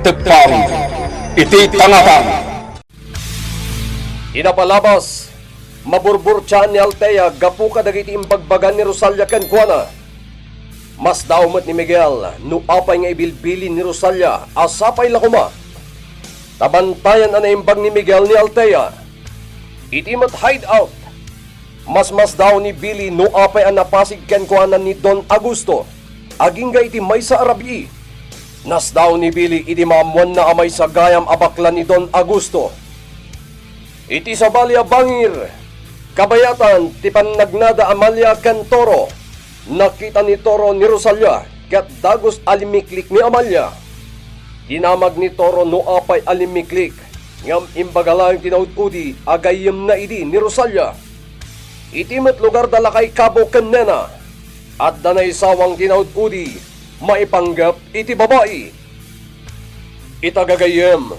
tagpang iti tangatan. Inapalabas, maburbur ni Altea gapu kadagiti imbagbagan ni Rosalia ken kuana. Mas daumet ni Miguel no apay nga ibilbilin ni Rosalia asapay lakuma. Tabantayan na imbag ni Miguel ni Altea. Iti mat hideout. Mas daw ni Billy no apay ang napasig ken kuana ni Don Augusto. Aging iti may sa Arabi. Nas daw ni Billy iti maamuan na amay sa gayam abaklan ni Don Augusto. Iti sa Balya Bangir, kabayatan ti pannagnada Amalia ken Toro. Nakita ni Toro ni Rosalia ket dagos alimiklik ni Amalia. Dinamag ni Toro no apay alimiklik ngam imbagalang tinaud-udi agayem na idi ni Rosalia. Iti met lugar dala kay Cabo ken nena. At danay sawang tinaud-udi maipanggap iti babae. Itagagayem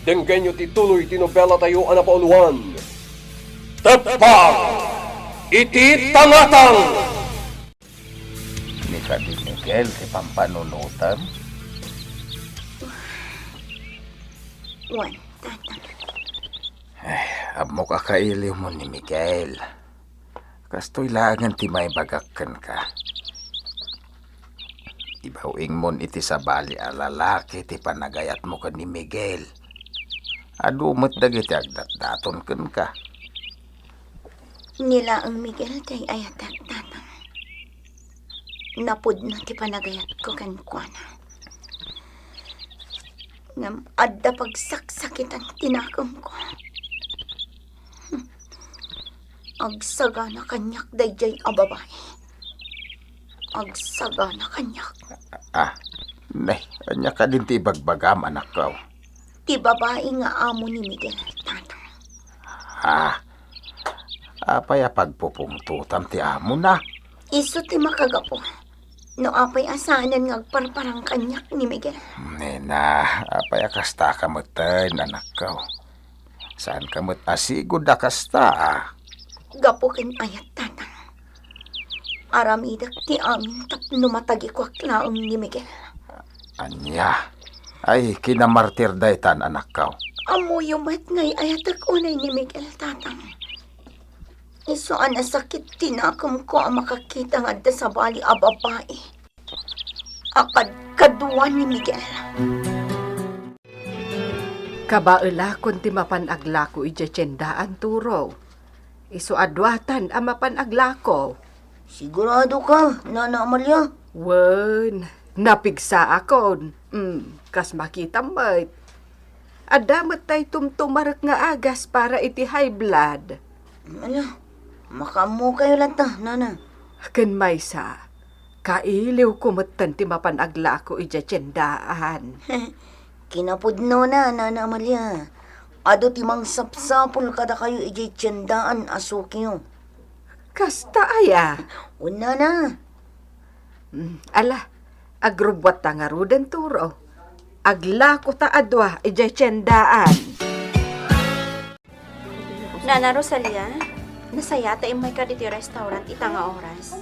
denggenyo ti tuloy tinobela tayo anapauluan. Tepang iti tangatang. Ni Kadi Miguel ti pampanunutan. Wan, tatang. Amo ka kailiw mo ni Miguel. Kastoy langan ti may bagakkan ka. Ibawing mon iti sa bali a lalaki ti panagayat mo ka ni Miguel. Adumot dagiti agdat-daton ken ka. Nila ang Miguel kay ayatak, tatang. Napud na ti panagayat ko kan kuana. Ngam adda pagsaksakitan tinakom ko. Agsaga na kanyak dayjay a babae. Agsaga na kanyak. Nay, anya ka din ti bagbagam anak ko. Ti babae nga amo ni Miguel, tatang. Apay pagpupungtutam ti amo na. Iso ti makagapo. No apay asanan nga agparparang kanyak ni Miguel. Nena, apay kasta kamutan anak ko. Saan kamut asigod da kasta Gapo ken ayat, tatang. Aramidak ti amin tapno matagi ko aklaong ni Miguel. Anya, ay kinamartir daytan anak ko. Amo yumat ngay ayatak unay ni Miguel, tatang. Iso sakit tinakam ko ang makakita nga da sa bali a babae. Akad kaduwa ni Miguel. Kabaela kun ti mapanaglako iti tiyendaan turo. Isu adwatan ang mapanaglako. Sigurado ka, Nana Amalia? Wen, napigsa akon. Kas makita mo't. Adamat tay tumtumarek nga agas para iti high blood. Ala, makamu kayo lang ta, Nana. Ken maysa, kailiw kumatan ti mapanaglako iti tiyendaan. Kinapudno na, Nana Amalia. Ado timang sapsapul kada kayo ijay tiyandaan asukyo. Kasta aya. Una na. Ala, agrubwat ta nga ruden turo. Aglako ta adwa ijay tiyendaan. Nana Rosalia, nasaya ta imay ka dito restaurant ita nga oras.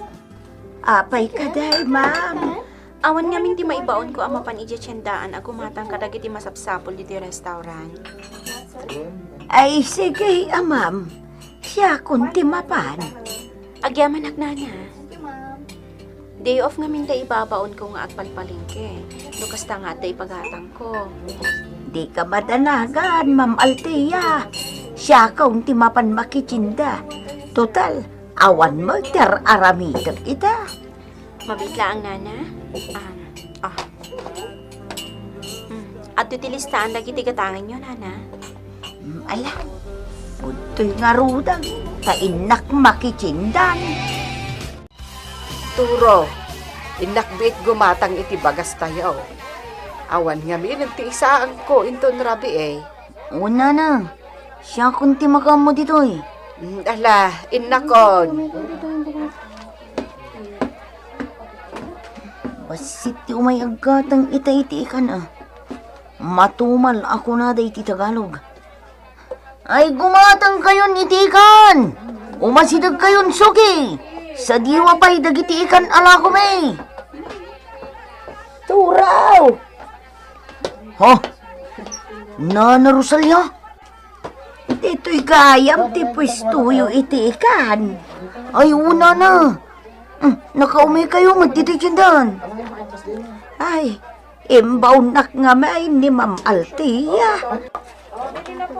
Apay kaday, ma'am. Awan ngamin di maibaon ko ang mapan ije tiyandaan agumatang kadagiti masapsapol dito restaurant. Ay, sige, ma'am. Siya kunti mapan. Agyaman Nana. Day off ngamin da ibabaon ko nga agpalpalingke. Lukas ta nga da ipaghatang ko. Di ka madanagan, Ma'am Altea. Siya kunti mapan makichinda. Total, awan mo ter aramitan kita. Mabigla ang Nana. At utilistaan dagiti katangan nyo, Nana. Ala, butoy nga rudang. Kainak makichindan. Turo, inakbit gumatang iti bagas tayo. Awan nga mi nagtiisaan ko inton rabi eh. Una na. Siya kunti makamo dito eh. Ala, inakon. Basit ti umay agatang ita-iti ka na. Matumal ako na day ti Tagalog. Ay gumatang kayon itikan! Umasidag kayon suki! Sa diwa pa'y dagiti ikan ala ko may! Turaw! Ha? Nana Rosalia? Dito'y gayam ti pwestuyo iti ikan. Ay, una na. Nakaumay kayo, magtititindan. Ay, imbaw nak nga may ni Ma'am Altia.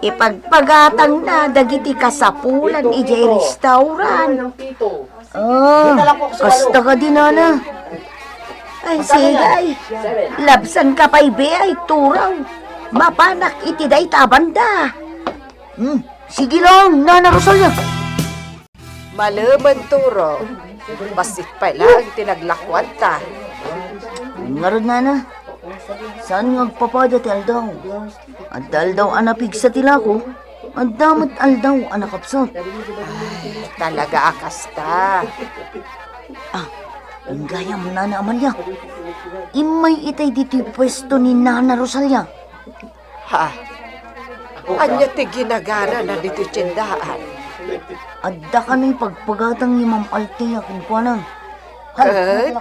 Ipagpagatang na dagiti kasapulan ijay restaurant. Kasta ka din, Nana. Ay, sigay. Labsan ka pa'y be ay turaw. Mapanak iti day tabanda. Sige lang, Nana Rosalia. Malaman turo. Basit pa lang tinaglakwat ta. Ngarad, Nana. Saan nga agpapada ti Aldaw? At Aldaw anapig sa tilako. At damat Aldaw anakapsot. Talaga akas ta. Ang gaya mo, Nana Amalia. Imay itay dito'y pwesto ni Nana Rosalia. Ha? Anya ti ginagara na dito tiyendaan. Adda kami pagpagatang ni Ma'am Altea kung kuanang. Kat?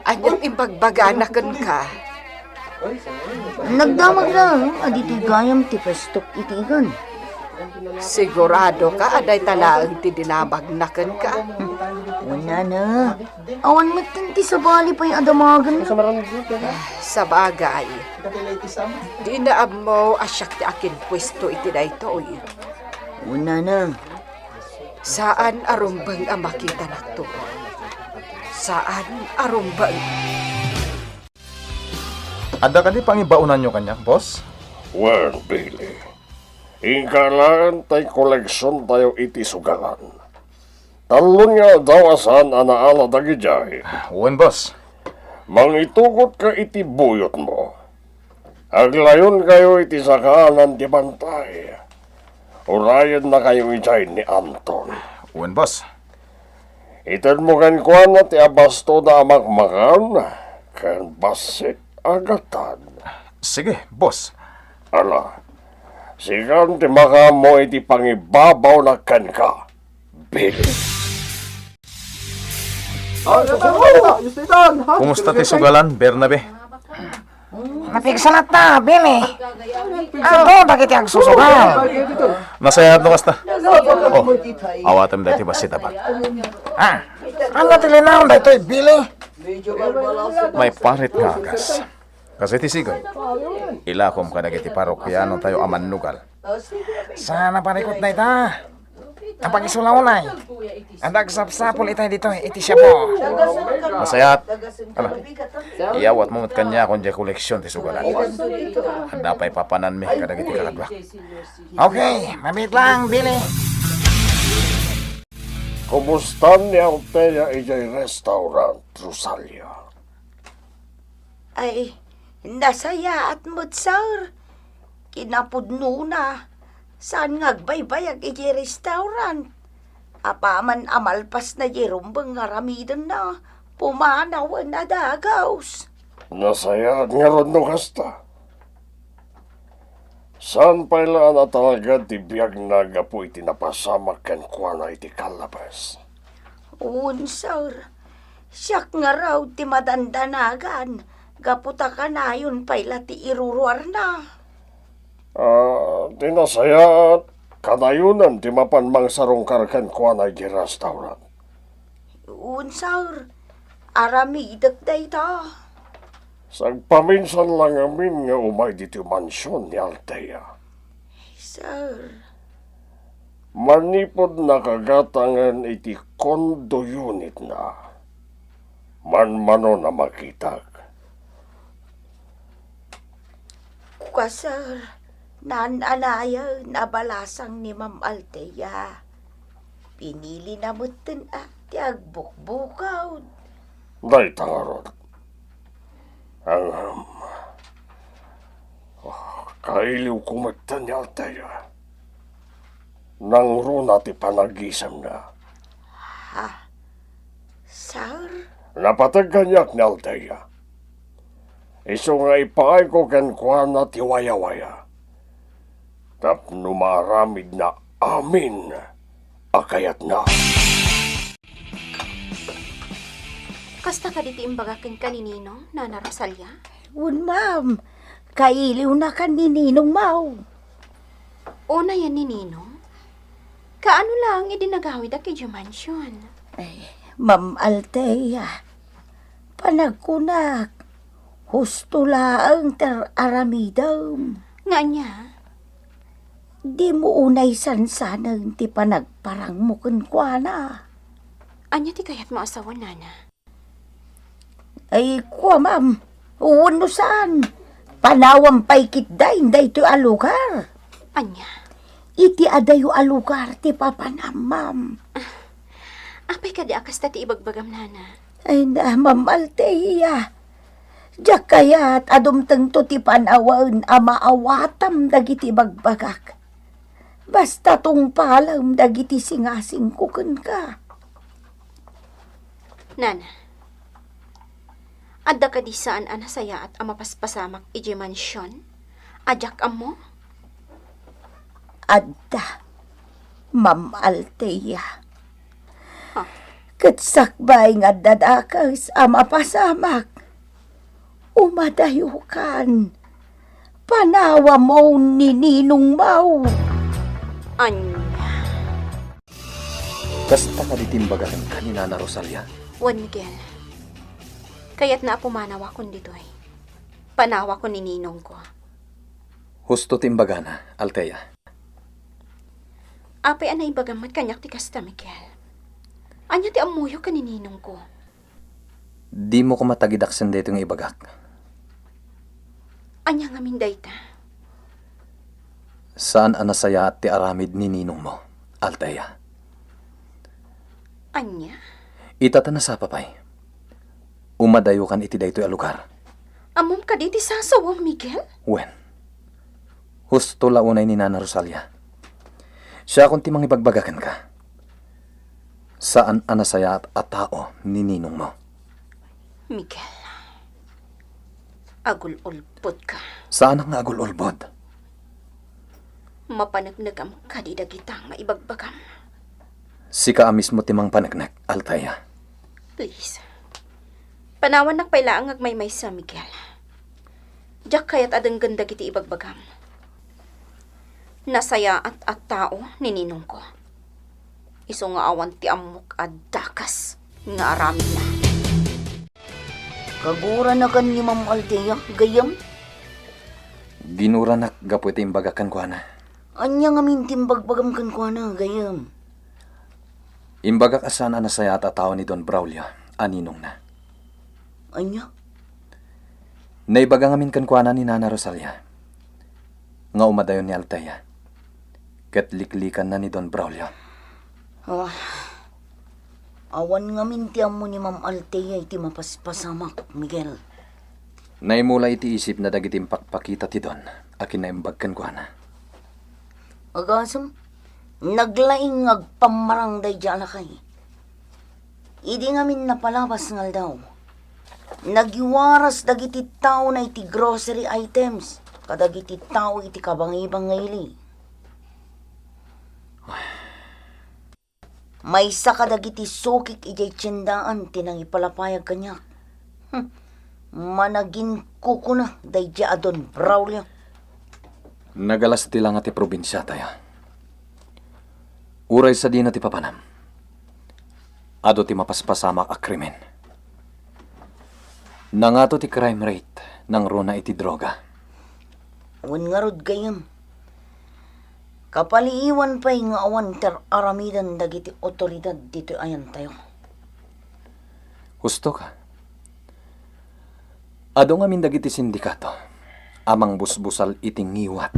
Anyang imbagbaganakan ka. Nagdamag lang. Adito'y gayam ti pwestok itigan. Sigurado ka aday talaang ti dinabagnakan ka. Wala na. Awan matinti sa bali pa'y adamagan. Sa bagay, di naab mo asyak ti akin pwesto iti daytoy. Wala na. Saan arumbang ang makita na to? Saan arumbang? Ada ka di pangibaunan nyo kanya, boss? Well, Billy, ingkalaan tay koleksyon tayo iti sugalan. Talon nga dawasan anaala dagijay. Uwan, boss. Mangitugot ka iti buyot mo. Aglayon kayo iti sakalan di bantay. Urayan na kayo ijay ni Anton. Uwan, boss. Itan mo kan kuan na ti abasto na amakmakan. Kan basit agatan. Sige, boss. Ala, sigan ti maka mo iti pangibabaw na kan ka. Billy. Kumusta ti sugalan, Bernabe? Napigsalat na, Billy. Ano, bakit yung susugal? Nasayad no kasta? Oh, awatam dati ba si Tabak? Ano tilinaw na ito, Billy? May parit nga agas. Kasi ti sigon. Ilakom ka nagiti parokyano tayo aman nugal. Sana parikot na ita. Kapag isulaw na Andag sapsapol itay dito, iti siya po. Masayat. Ala, iyawat mo kanya kung di koleksyon ti sugalan. Handa pa'y papanan mi kadagiti kakadwa. Okay, mabit lang, Billy. Kumusta ni Altea ijay restaurant, Rosalia? Ay, nasaya at mutsar. Kinapudno na. Saan ngagbaybayag iti restaurant? Apaman amalpas na jerumbang ngaramidan na. Pumanaw na dagaws. Nasaya at nga ron no kasta. Saan pala na talaga ti biyag nagapo iti napasamak kan kuana iti kalabas? Unsar, siyak nga raw ti madandanagan. Gaputa ka na yun pala ti iruruar na. Tinasaya at kanayunan ti mapanmang sarungkar kan kuana iti restaurant. Unsar, aramidag da ita. Sagpaminsan lang amin nga umay dito mansyon ni Altea. Sir, Manipod nakagatangan iti condo unit na. Manmano na makitag. sir, nananaya nabalasang ni Ma'am Altea. Pinili na mutin ti agbukbukaw. Day tangarod. Ang kailiw kumagtan ni Altea. Nang runa ti panagisam na. Sir, Napatag kanyak ni Altea. Iso nga ipaay ko kan kuana ti waya-waya. Tapno maramid na amin akayat na. Kasta ka diti imbagakan kaninino, Nana Rosalia? un ma'am, kailiw na ka ni Ninong Mau. Una yan ni Ninong. Kaano lang idinagawid a kay Mansion. Ma'am Althea, panagkunak, husto laang ter aramidam. Nga niya, Di mo unay sansanang ti panagparang mo kunkwana. anya ti kayat mo asawa nana. Ay, kwa ma'am, uwan no saan? Panawang paikit dahin da ito alukar. Anya, Iti adayo alukar ti papanam, ma'am. apay ka di akas ti ibagbagam nana. Ay na, ma'am Althea. Diyak kaya't adumteng to ti panawan amaawatam dagiti bagbagak. Basta tong palam dagiti singasing kukun ka. Nana, adda ka di saan anasaya at amapaspasamak iji Mansion? Ajak amo? Adda, Ma'am Althea. Huh? Katsakbay nga dadakas amapasamak. Umadayukan. Panawa mo ni Ninong Mau. Anya, Kasta ka ditimbagakan ka ni Nana Rosalia. Juan Miguel. Kaya't na pumanawa kon ditoy. Panawa ko ni Ninong ko. Husto timbagana, Althea. Apay anay bagamat kanyak ti kasta, Miguel. Anya ti amuyo ka ni Ninong ko. Di mo ko matagidaksan dito ng ibagak. Anya nga minday ta. Saan anasaya at ti aramid ni Ninong mo, Althea? Anya? Itata na sa papay. Umadayo kan iti daytoy a lugar. Amom ka di ti sasawang, Miguel? Wen. Husto launay ni Nana Rosalia. Siya kung timang ibagbagakan ka. Saan anasaya at tao ni Ninong mo? Miguel. Agul-ulpot ka. Saan ang agul-ulbod? Mapanagnagam ka di dagitang maibagbagam. Si ka mismo timang panagnak, Althea. Please. Panawan nakpaila ang agmaymay sa Miguel. Diyak kaya't adang ganda kiti ibagbagam. Nasaya at tao ni Ninong ko. Iso nga awan ti amok at dakas nga arami na. Kagura na kan ni Ma'am Althea, gayam. Ginuranak gapu iti imbagakan ko na. Anya nga mintimbagbagam kan ko na, gayam. Imbagak asan anasaya at tao ni Don Braulio, aninong na. Anya? Naibaga ngamin kan kuana ni Nana Rosalia. Nga umadayon ni Althea. Ket liklikan na ni Don Braulio. Awan nga mintiam mo ni Ma'am Althea iti mapaspasamak, Miguel. Naimula iti isip na dagitim pakpakita ti Don. Akin na imbagkan kuana. Agasam, naglaing agpamarang day dyan kay. Idi ngamin napalabas ngal daw. Nagiwaras dagiti tao na iti grocery items. Kadagiti tao iti kabangibang ngayli. May sa kadagiti sukik ijay tiyendaan tinang ipalapayag kanyak. Managin kuko na day dya adon Braulio. Nagalas ti lang ati probinsya tayo. Uray sa di na ti papanam. Ado ti mapaspasamak a krimen. Nangato ti crime rate nang rona iti droga. Awan nga rod gayam. Kapaliiwan pa'y nga awan ter aramidan dagiti otoridad dito ayan tayo. Husto ka. Ado nga min dagiti sindikato. Amang busbusal iting ngiwat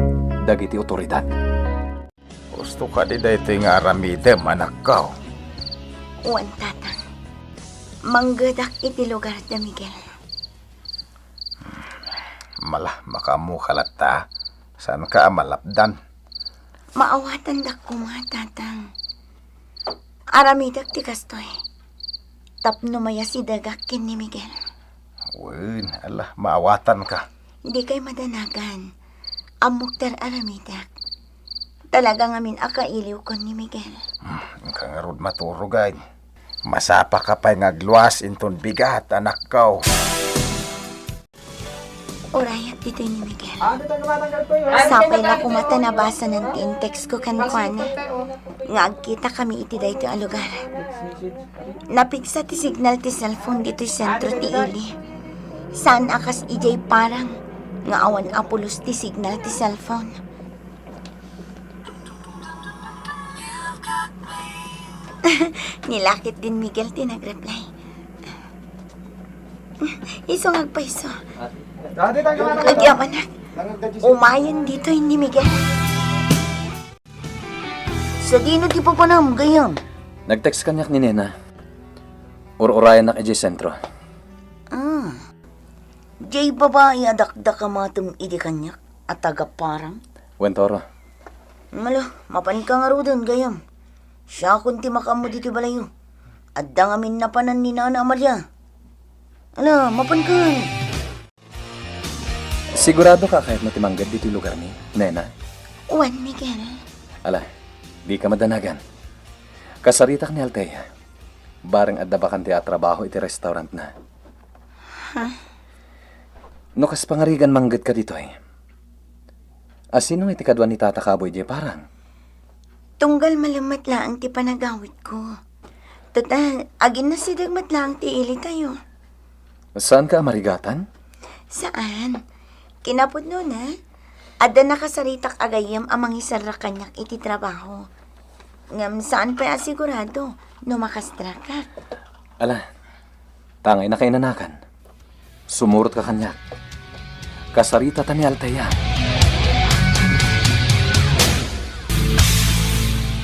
dagiti otoridad. Gusto ka di dito nga aramidem, anak ko. Uwan tatang. Manggadak iti lugar da Miguel. Malah makamukalat ta. Saan ka malapdan? Maawatan dak ko mga tatang. Aramidak ti kastoy. Tapno maya si dagakin ni Miguel. Uwin, alah, maawatan ka. Hindi kay madanagan. Amok ter aramidak. Talaga ngamin akailiw ko ni Miguel. Ang kangarod maturugay. Masapa ka pa'y ngagluwas inton bigat, anak ko. Urayat dito ni Miguel. Sapay na kumata nabasa ng text ko kan Juana. Nga agkita kami iti dayto a lugar. Napigsa ti signal ti cellphone dito sentro ti ili. Saan akas ijay parang nga awan apulos ti signal ti cellphone. Nilakit din Miguel ti nagreply. Iso ngagpaiso. Agyaman na. Umayan dito ni Miguel. Sa dino ti papanam, gayam. Nag-text kanyak ni Nena. Ur-urayan na kay sentro. Jay babae adakdak amatum idi kanyak at tagaparang. Wentoro. Malo, mapan ka nga rodon, gayam. Siya kunti makamu dito balayo. At dangamin na panan ni Nana Amalia. Ala, mapan ka. Sigurado ka kahit matimanggad dito yung lugar ni Nena? Juan Miguel. Ala, di ka madanagan. Kasaritak ni Altea. Bareng adda bakan ti trabaho iti restaurant na. No kas pangarigan manggad ka dito eh. Asinong iti kadwan ni Tata Kaboy di parang? Tunggal malamat lang ti panagawit ko. Total, agin na si dagmat lang ti ili tayo. Saan ka marigatan? Saan? Kinapod no na. Ada nakasaritak agayam amang isara kanyak iti trabaho. Ngam saan pa asigurado no makastra ka. Ala, tangay na kayo nanakan. Sumurot ka kanyak. Kasarita ta ni Altea.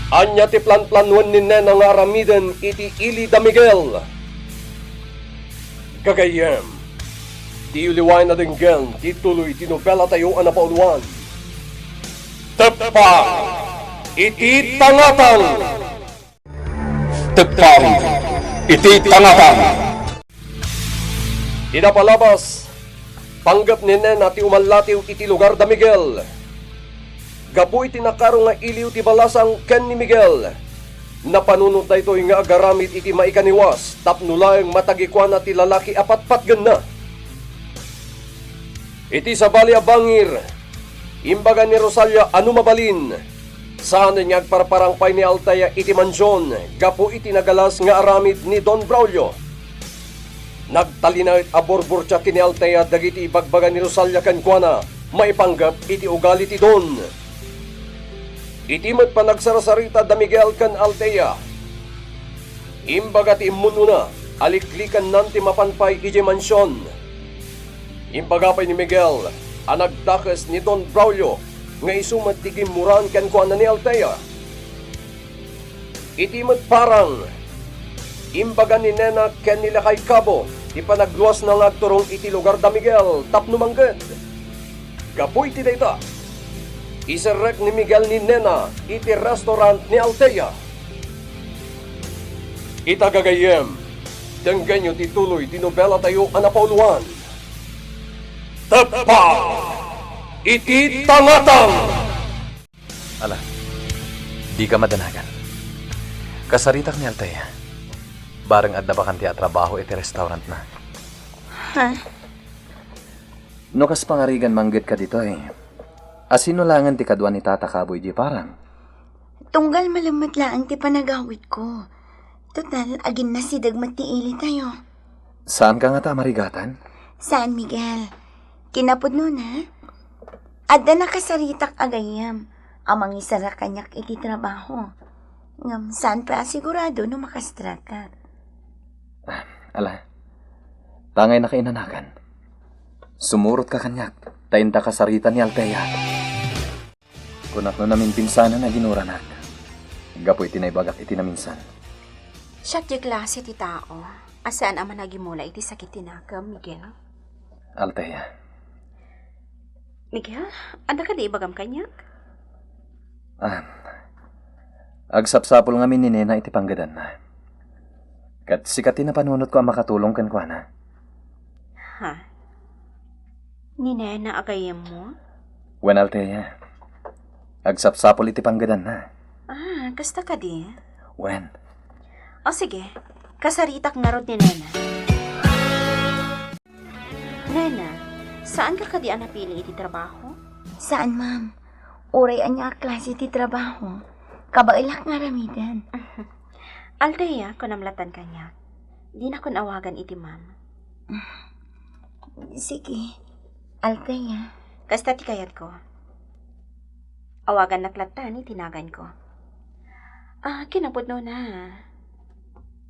Anya ti plan-planuan ni Nena nga aramiden iti ili da Miguel. Gagayem, ti uliway na dinggen, ti tuloy ti nobela tayo anapauluan. Tepang, iti tangatang. Tepang, iti tangatang. Inapalabas, panggap ni Nena ti umalatiw iti lugar da Miguel. Gapu iti nakaro nga iliw ti balasang ken ni Miguel. Napanunod na ito nga agaramit iti maikaniwas, tapno lang matagikwan na ti lalaki apat-patgan na. Iti sa bali a bangir, imbaga ni Rosalia anu mabalin, saan niya agparparangpay ni Altea iti mansyon, gapu iti nagalas nga aramid ni Don Braulio. Nagtalinait a borbortsa kini Altea dagiti ibagbaga ni Rosalia ken kuana, maipanggap iti ugali ti Don. Itimat pa nagsarasarita da Miguel kan Altea. Imbaga ti imununa, aliklikan nanti mapanpay ije mansyon. Imbaga pa ni Miguel, anagdakas ni Don Braulio, nga isumat ti gimuran kan kuana ni Altea. Itimat parang, imbaga ni Nena ken nila kay Cabo, ipanagluwas na ngagturong iti lugar da Miguel, tapno mangged. Gapoy ti dayta. Iserek ni Miguel ni Nena iti restaurant ni Altea. Itagagayem, dengganyo ti tuloy ti nobela tayo anapauluan. Tepa! Iti tangatang! Ala, di ka madanagan. Kasaritak ni Altea. Bareng adda bakan ti trabaho iti restaurant na. No kas pangarigan manggit ka dito eh. Asino langan ti kadwan ni Tata Kaboy di parang? Tunggal malamat lang ti panagawit ko. Total, agin na si dagmat ti ili tayo. Saan ka nga ta marigatan? Saan, Miguel? Kinapod no na? Ada nakasaritak agayam. Amang isara kanyak iti trabaho. Ngam saan pa asigurado no makastra ka. Ala, tangay na kainanakan. Sumurot ka kanyak. Tainta kasarita ni Altea. Kunak no namin pinsanan na ginuranak. Gapoy tinaybagak iti na minsan. Siyak di klase ti tao. Asaan ama nagimula iti sakit tinakam, Miguel? Altea. Miguel, ada ka di bagam kanyak? Agsapsapol nga ni Nena iti panggadan na. Kat sikatin na panunot ko ang makatulong kan kwa na. Ha? Ni Nena agayam mo? Wen Altea. Agsapsapol iti panggadan na. Kasta ka di? Wen. O sige, kasaritak nga rod ni Nena. Nena, Saan ka kadi napili iti trabaho? Saan, ma'am? Uray anya klase ti trabaho. Kabailak nga ramidan. Althea, kunamlatan kanya. Di na kun awagan iti ma'am. Sige, Althea. Kasta ti kayat ko. Awagan naklatan tinagan ko. Kinapudno na.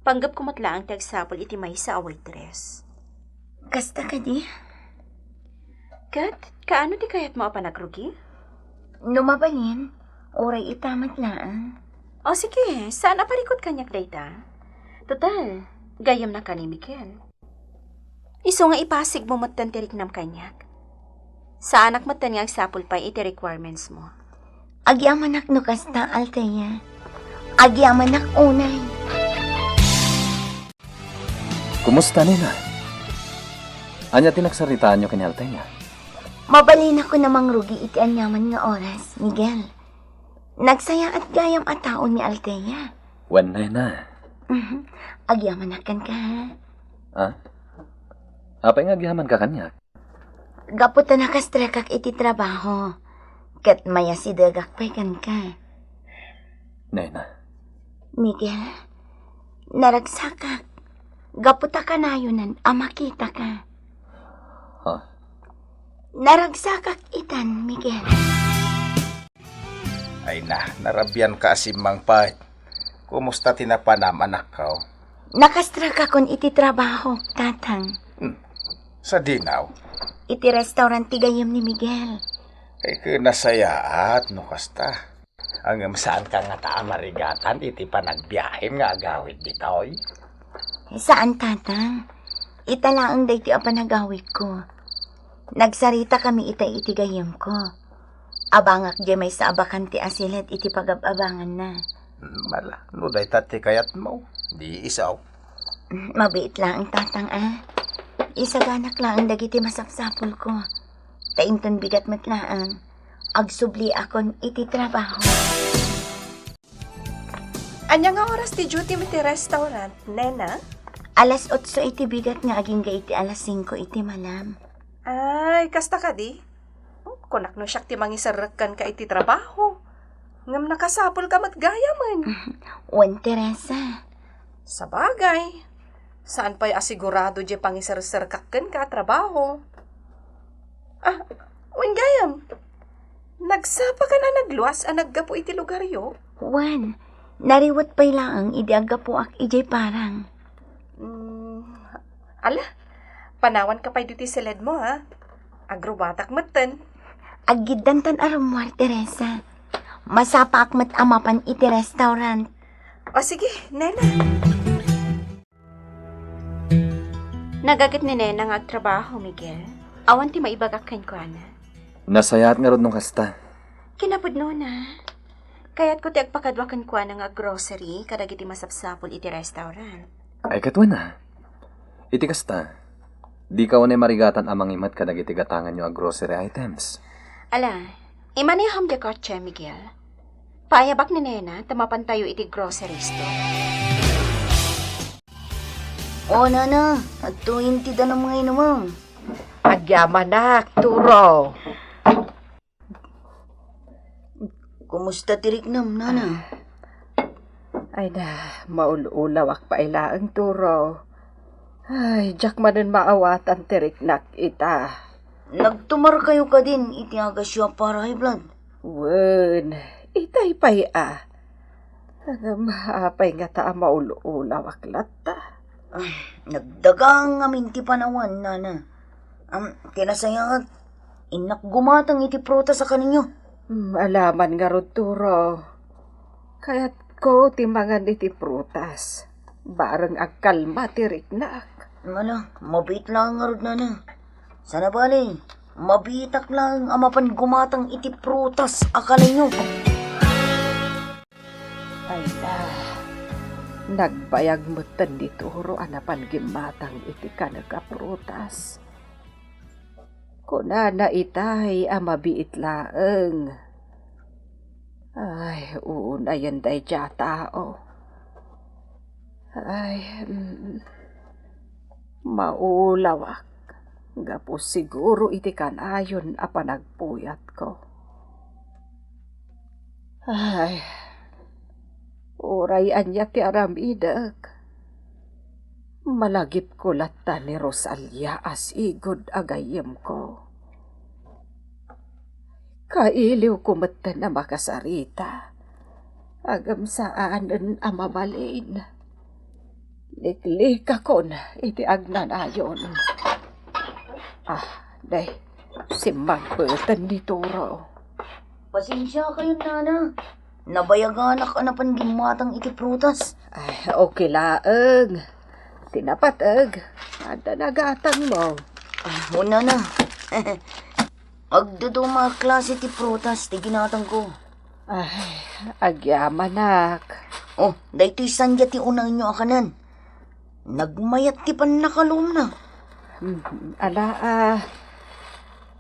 Panggap ko matla ang tagsapol iti may sa waitress. Kasta ka di? Kat, kaano ti kayat mo panagrugi? Numabalin, oray itamat lang. O sige, saan aparikot kanyak dayta? Total, gayam na ka ni Miguel. Iso nga ipasig mo matan tirik nam kanyak. Sa anak matan nga agsapol pa iti requirements mo. Agyamanak no kasta, Althea. Agyamanak unay. Kumusta nila? Anya tinaksaritaan nyo kini Althea? Mabalin ako namang rugi iti anyaman nga oras, Miguel. Nagsaya at gayam at taon ni Althea. Wanay na. Agyamanak ka. Ah? Apay nga gihaman ka kanyak? Gaputa na kastrekak iti trabaho. Kat maya si dagak pay kan ka. Nena. Miguel, naragsakak. Gaputa ka na yunan, makita ka. Ha? Naragsakak itan, Miguel. Ay na, narabyan ka asimang pahit. Kumusta tinapanam anak ka? Nakastraka kon iti trabaho, tatang. Sa dinaw? Iti restaurant ti gayam ni Miguel. Ay kinasayaat no kasta. Ang saan ka nga taamarigatan iti panagbiyahin nga agawid bitaw. Saan, tatang? Italaang day ti apanagawid ko. Nagsarita kami iti gayam ko. Abangak di may sa abakan ti asilet iti pagababangan na. Mala, no day tati kayat mo. Di isaw. Mabiit lang ang tatang Isaganak lang ang dagiti masapsapol ko. Taimton bigat matlaang. Agsubli akon iti trabaho. Anya nga oras ti duty mo ti restaurant, Nena? Alas 8 iti bigat nga aging iti alas 5 iti malam. Ay, kasta ka di? Kunak no siyak ti mangisarakan ka iti trabaho. Ngam nakasapol ka matgaya man. Wan, Teresa. Sa bagay. Saan pa'y asigurado di pangisar-sarkakan ka trabaho? Wan gayam. Nagsapa ka na nagluwas naggapo iti lugaryo? Wan, nariwat pa'y laang idiaga po ak ijay parang. Ala, panawan ka pa'y duty silid mo ha. Agrobatak matan. Agiddantan arumwar, Teresa. Masapa akmat amapan iti restaurant. O sige, Nena. Nagagat ni Nena nga agtrabaho, Miguel. Awan ti maibagak ken ko ana. Nasayat nga rod nung kasta. Kinapudno na. Kaya't ko ti agpakadwakan ko nga grocery kadagiti masapsapol iti restaurant. Ay katwa na. Iti kasta. Di ka wanay marigatan amang imat kadagiti gatangan nyo ang grocery items. Ala, imaniham di kotse, Miguel. Paayabak ni Nena, tamapan tayo iti grocery store. O, nana, agtuin ti da ng mga inumang. Agyamanak, Turo. Kumusta tirik nam, nana? Ay na, maululawak pa ilaang Turo. Ay, jak manan maawatan tiriknak ita. Nagtumar kayo ka din, iti aga siya para high blood. Wen, itay pay Maapay nga ta maululawak lata. Nagdagang amin ti panawan, nana. Tinasayangat, inak gumatang iti prota sa kaninyo. Alaman nga ron, Turo. Kaya't ko timangan iti prutas. Barang agkalma tiriknak. Mala, mabit lang nga ron, nana. Sana bali, mabitak lang amapan gumatang iti prutas akalinyo. Ay na, nagbayag mo tan di Turo anapan gimatang iti kanaga prutas. Kunana itay mabiit laeng. Ay, uunayan day dya tao. Ay, maulawak. Gapo siguro iti kanayon a panagpuyat ko. Ay, oray anya ti aramidag. Malagip ko lata ni Rosalia as igod agayem ko. Kailiw ko mata na makasarita. Agam saanan amabalin. Liklik ako na iti agnanayon. Day, si magpatan ni Toro. Pasensya kayo, nana. Nabayaganak ka na pangimatang iti prutas. Ay, okay laeng. Tinapatag. Ada nagatang mo. Una na. Agdudo mga klase ti prutas, ti ginatang ko. Ay, agyamanak. Oh, dahito sandya ti unang inyo akanan. Nagmayat ti pan nakalum na.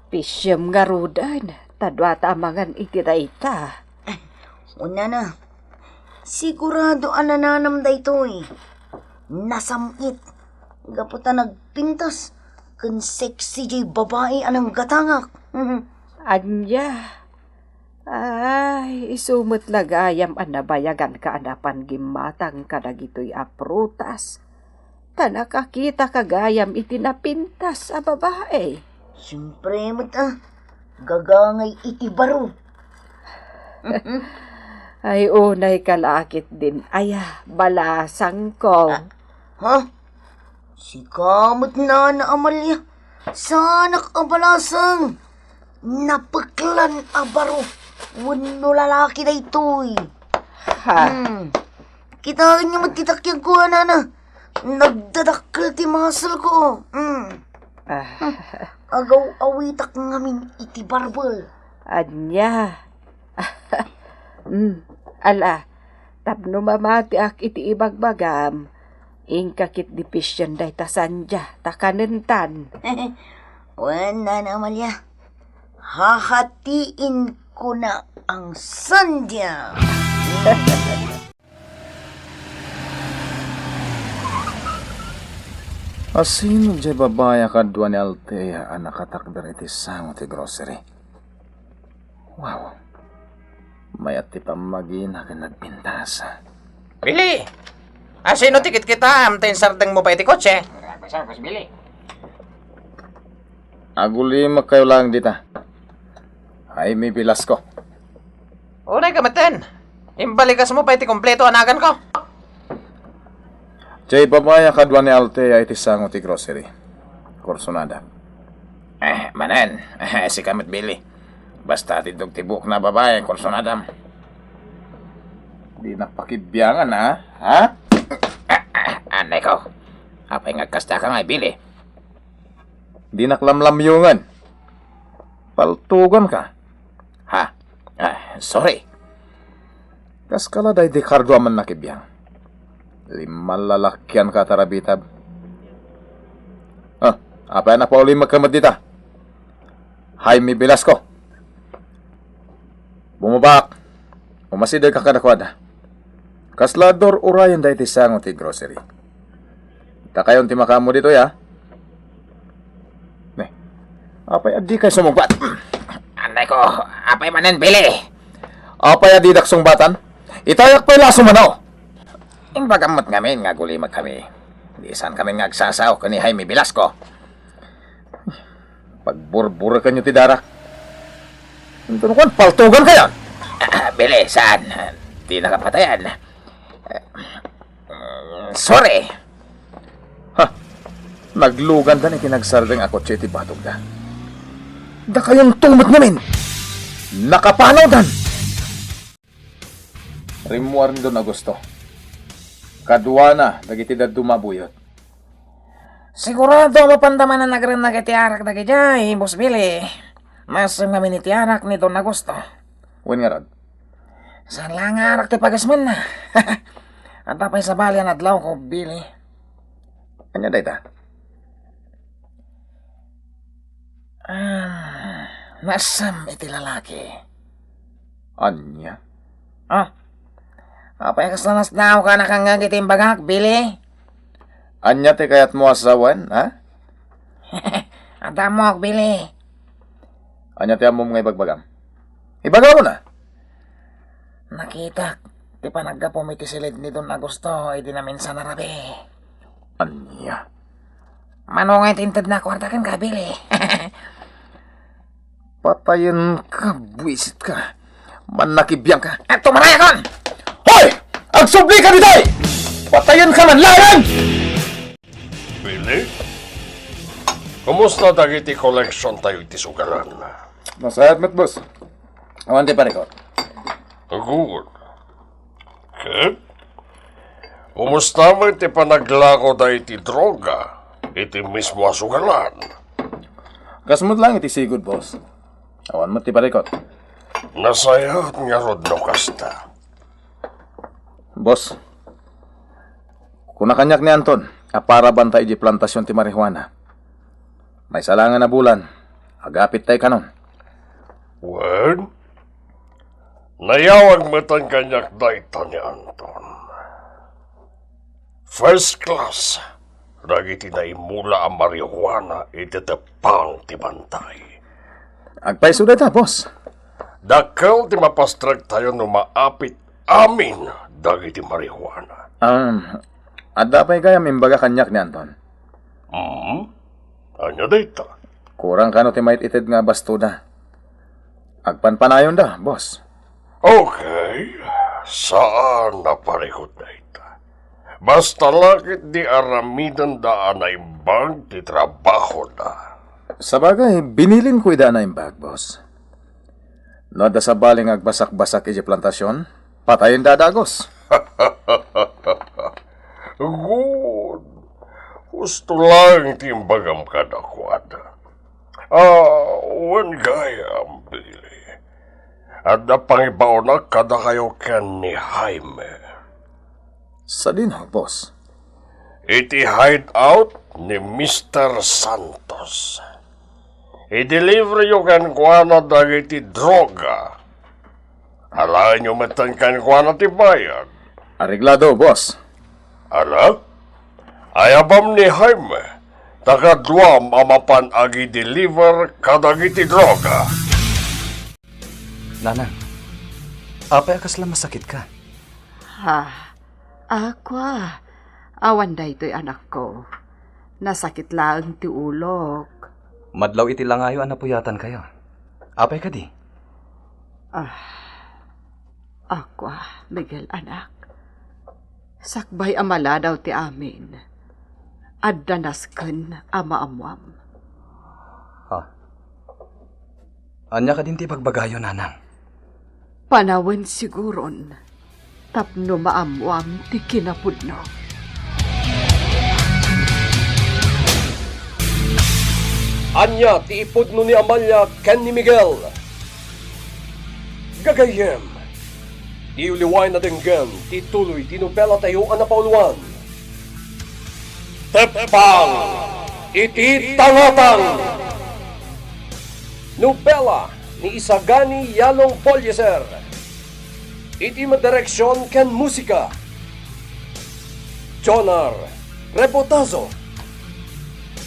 Pisyem nga rudan. Tadwa tamangan iti dayta. Una na. Sigurado anananam daytoy. Nasamit. Gaputa nagpintas. Kun sexy jay babae anang gatangak. Anya. Ay, isumot lagayam anabayagan ka anapan gimatang kadagitoy a prutas. Tanakakita kagayam iti napintas a babae. Siyempre mo't gagangay iti baro. Ay, unay kalakit din. Aya, balasang ko. Ha? Si kamot na Amalia. Sana kabalasang. Napaklan a baro. Wano lalaki na ito'y. Ha? Kitaan niyo magtitakyag ko, nana. Nagdadakkel ti muscle ko. Agaw awitak ngamin iti barbel. Anya. Ala, tapno mamati ak iti ibagbagam. Ingkakit di pisyan day tasanja, takanentan. Wala na, Amalia. Hahatiin ko na ang sandya. Asin jay babaya kadwa ni Altea ang nakatakder iti sango ti grocery. Wow. Mayat ti pamagina ka nagpintasa. Billy! Sino tikit kita? Amtayin sardang mo pa iti kotse? Aguli kayo lang dita. Ay may bilas ko. Unay kamaten. Imbalikas mo pa iti kompleto anagan ko. Jay babaya kadwa ni Altea iti sango ti grocery. Korsonada. Manan. Si kamit Billy. Basta tidog tibuk na babae, korsonadam. Di napakibiyangan ha? Anay ko. Apay ngagkasta ka nga, Billy. Di naklamlamyungan. Paltugan ka. Ha? Sorry. Kas kaladay di kardwa man nakibiyang. Limalalakyan ka tarabitab. Apay na pa uli magkamad dita. Jaime Velasco. Bumabak. Umasiday ka kadakwada. Kaslador urayan dahi ti sango ti grocery. Takayon ti makamo dito ya. Apay adi kay sumugbat. Anay ko. Apay manan, Billy. Apay adi daksong batan. Itayak pa'y laso manaw. Imbagamot ngamin nga gulimag kami. Di saan kami ngagsasaw kani Jaime Velasco. Pagburbura kanyo ti darak. Ito nakuan, paltugan kayan. Billy, saan? Di nakapatayan. Sorry. Naglugan da ni kinagsardeng ako ti batog da. Da kayong tumot namin. Nakapanaw dan. Rimuar ni Don Augusto. Kadwa na, dagiti da dumabuyot. Sigurado mapandaman na nagrenag iti arak na gijay, Boss Billy. Mas mamin iti arak ni Don Augusto. Wen nga rad. Saan lang arak ti pagasman na? At tapay sa balyan adlaw ko, Billy. Anya day ta? Nasam iti lalaki. Anya? Apay kaslanas daw ka nakangag iti imbagak, Billy. Anya ti kayat mo asawan, ha? Adamok, Billy. Anya ti amom nga ibagbagam. Ibagaw mo na. Nakita, di pa nagkapumiti silid ni Don Agosto, di na minsan narabi. Anya? Manungay tinted na kwarta kan ka, Billy. Patayin ka, buisit ka. Manakibiyang ka. At tumaraya kon! Hoy! Agsubli ka ditoy! Patayin ka man, laran! Billy? Kumusta dagiti collection tayo iti sugaran? Masayat met, boss. Awan ti parikot. Good. Kit? Kumusta mo iti panaglako da iti droga? Iti mismo sugaran? Kasmut lang iti sigod, boss. Awan mo ti parikot. Nasayat nga rod no kasta. Boss, kuna kanyak ni Anton, para banta iji plantasyon ti marihuana. May salangan na bulan, agapit tay kanon. Wen? Nayawag matang kanyak dayta ni Anton. First class, dagiti na imula ang marihuana iti tepang ti bantay. Agpaiso ta, boss. Dakkel ti mapastrag tayo no maapit amin dagiti marihuana. Adda pa'y kaya mimbaga kanyak ni Anton. Anya dayta? Kurang kano ti mait ited nga bastuda. Agpanpanayon da, boss. Okay, saan na parikot dayta? Basta lakit di aramidan daan na imbang ti trabaho da. Sa bagay, binilin ko ida na yung bag, boss. No, da sa baling agbasak-basak iji plantasyon, patayin da dagos. Good. Gusto lang timbagam kada kwada. Wan gaya ang Billy. At na pangibaw na kada kayo ken ni Jaime. Sa din ho, boss. Iti hideout ni Mr. Santos. I-deliver yung kankwana dagiti droga. Alain nyo matang kankwana ti bayan. Areglado, boss. Ala? Ayabam ni Jaime. Takadwam amapan agi-deliver kadagiti droga. Nanang, apay akas lang masakit ka. Ako awan da ito'y anak ko. Nasakit lang ti ulok. Madlaw iti langayo anapuyatan kayo. Apay ka di? Ako, Miguel anak. Sakbay amala daw ti amin. Addanasken ama-amwam. Anya ka din ti pagbagayo, nanang. Panawen siguron. Tapno maamwam ti kinapudno. Anya ti ipudno ni Amalia ken ni Miguel. Gagayem. Di uliway na denggem ti tuloy ti nobela tayo anapauluan. Tepang iti tangatang. Nobela ni Isagani Yalong Polyeser. Iti madireksyon ken musika. Jonar Rebotazo.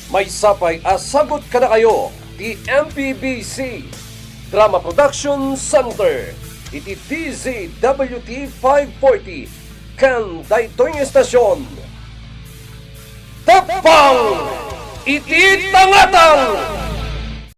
May sapay asagot ka na kayo di MPBC Drama Production Center. Iti DZWT 540 kan daytoy nga estasyon. Tapang iti tangatang.